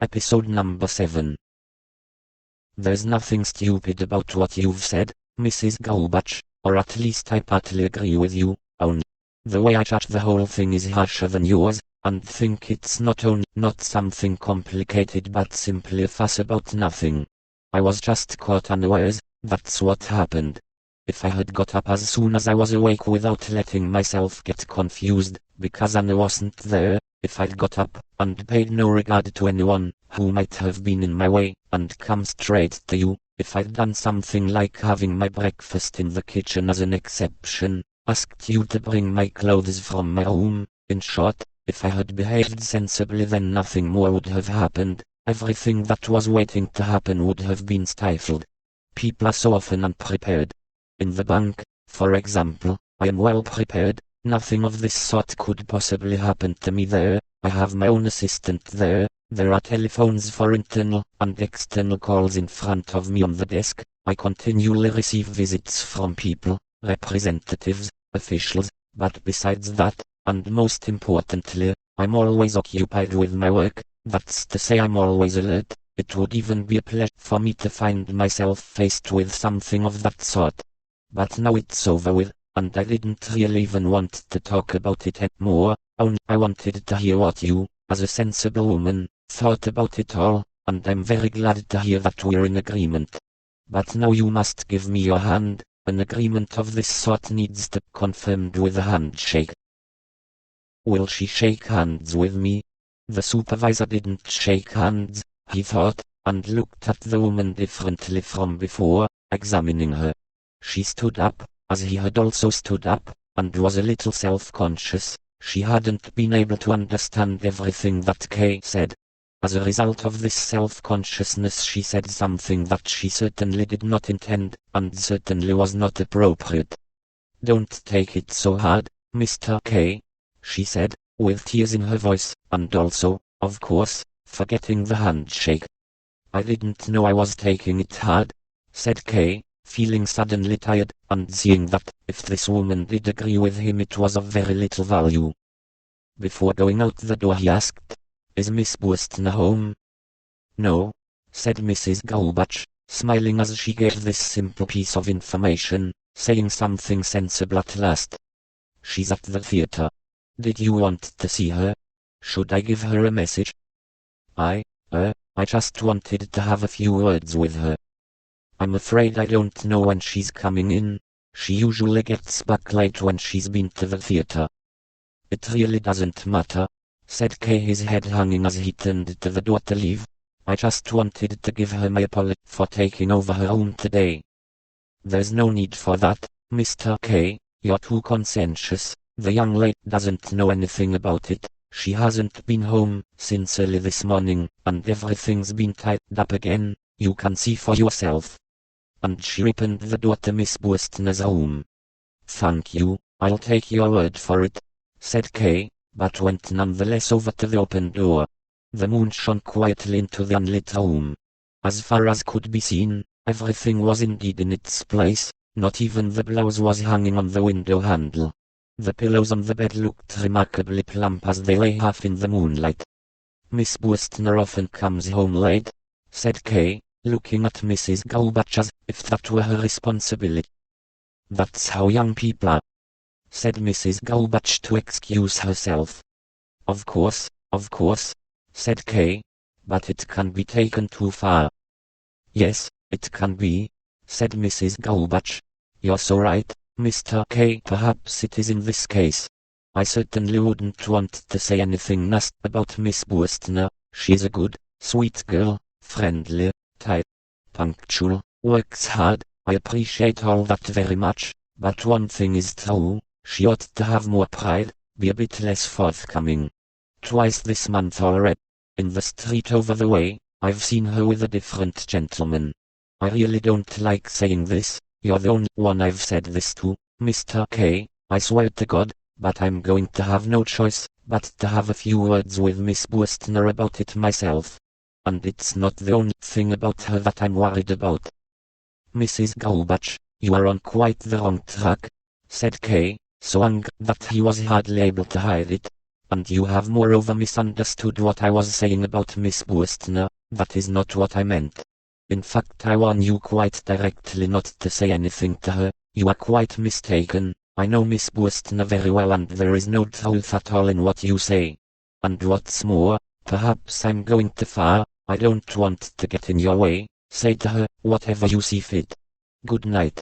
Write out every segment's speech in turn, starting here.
Episode number 7. There's nothing stupid about what you've said, Mrs. Goldbach, or at least I partly agree with you, only the way I judge the whole thing is harsher than yours, and think it's not something complicated but simply a fuss about nothing. I was just caught unawares, that's what happened. If I had got up as soon as I was awake without letting myself get confused, because Anna wasn't there, if I'd got up, and paid no regard to anyone, who might have been in my way, and come straight to you, if I'd done something like having my breakfast in the kitchen as an exception, asked you to bring my clothes from my room, in short, if I had behaved sensibly then nothing more would have happened, everything that was waiting to happen would have been stifled. People are so often unprepared. In the bank, for example, I am well prepared. Nothing of this sort could possibly happen to me there. I have my own assistant there. There are telephones for internal and external calls in front of me on the desk. I continually receive visits from people, representatives, officials, but besides that, and most importantly, I'm always occupied with my work. That's to say I'm always alert. It would even be a pleasure for me to find myself faced with something of that sort. But now it's over with, and I didn't really even want to talk about it anymore, only I wanted to hear what you, as a sensible woman, thought about it all, and I'm very glad to hear that we're in agreement. But now you must give me your hand. An agreement of this sort needs to be confirmed with a handshake. Will she shake hands with me? The supervisor didn't shake hands, he thought, and looked at the woman differently from before, examining her. She stood up, as he had also stood up, and was a little self-conscious. She hadn't been able to understand everything that Kay said. As a result of this self-consciousness she said something that she certainly did not intend, and certainly was not appropriate. "Don't take it so hard, Mr. Kay," she said, with tears in her voice, and also, of course, forgetting the handshake. "I didn't know I was taking it hard," said Kay, feeling suddenly tired, and seeing that, if this woman did agree with him it was of very little value. Before going out the door he asked, "Is Miss Burston home?" "No," said Mrs. Goldbach, smiling as she gave this simple piece of information, saying something sensible at last. "She's at the theater. Did you want to see her? Should I give her a message?" I just wanted to have a few words with her. I'm afraid I don't know when she's coming in. She usually gets back late when she's been to the theater." "It really doesn't matter," said Kay, his head hanging as he turned to the door to leave. "I just wanted to give her my apology for taking over her room today." "There's no need for that, Mr. Kay, you're too conscientious. The young lady doesn't know anything about it. She hasn't been home since early this morning, and everything's been tied up again. You can see for yourself." And she opened the door to Miss Burston's room. "Thank you, I'll take your word for it," said Kay, but went nonetheless over to the open door. The moon shone quietly into the unlit room. As far as could be seen, everything was indeed in its place. Not even the blouse was hanging on the window handle. The pillows on the bed looked remarkably plump as they lay half in the moonlight. "Miss Burston often comes home late," said Kay, looking at Mrs. Goldbach as if that were her responsibility. "That's how young people are," said Mrs. Goldbach to excuse herself. Of course," said Kay, "but it can be taken too far." "Yes, it can be," said Mrs. Goldbach. "You're so right, Mr. Kay. Perhaps it is in this case. I certainly wouldn't want to say anything nasty about Miss Burston. She's a good, sweet girl, friendly, tight, punctual, works hard. I appreciate all that very much, but one thing is true, she ought to have more pride, be a bit less forthcoming. Twice this month already, in the street over the way, I've seen her with a different gentleman. I really don't like saying this, you're the only one I've said this to, Mr. Kay, I swear to God, but I'm going to have no choice but to have a few words with Miss Burston about it myself. And it's not the only thing about her that I'm worried about." "Mrs. Goldbach, you are on quite the wrong track," said Kay, so angry that he was hardly able to hide it. and you have moreover misunderstood what I was saying about Miss Wurstner. That is not what I meant. In fact, I warn you quite directly not to say anything to her. You are quite mistaken. I know Miss Wurstner very well, and there is no truth at all in what you say. And what's more, perhaps I'm going too far. I don't want to get in your way. Say to her whatever you see fit. Good night.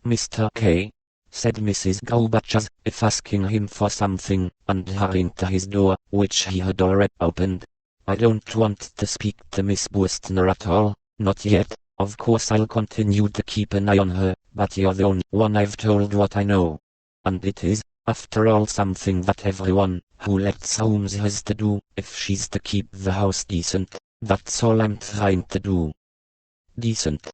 Mr. K, said Mrs. Gaubach as if asking him for something, and hurrying to his door, which he had already opened. I don't want to speak to Miss Wurstner at all, not yet. Of course I'll continue to keep an eye on her, but you're the only one I've told what I know. And it is, after all, something that everyone who lets homes has to do, if she's to keep the house decent. That's all I'm trying to do. Decent,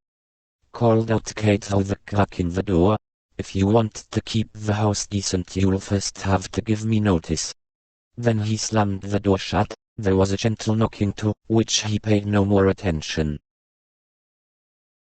called out Kate through the crack in the door. If you want to keep the house decent, you'll first have to give me notice. Then he slammed the door shut. There was a gentle knocking to which he paid no more attention.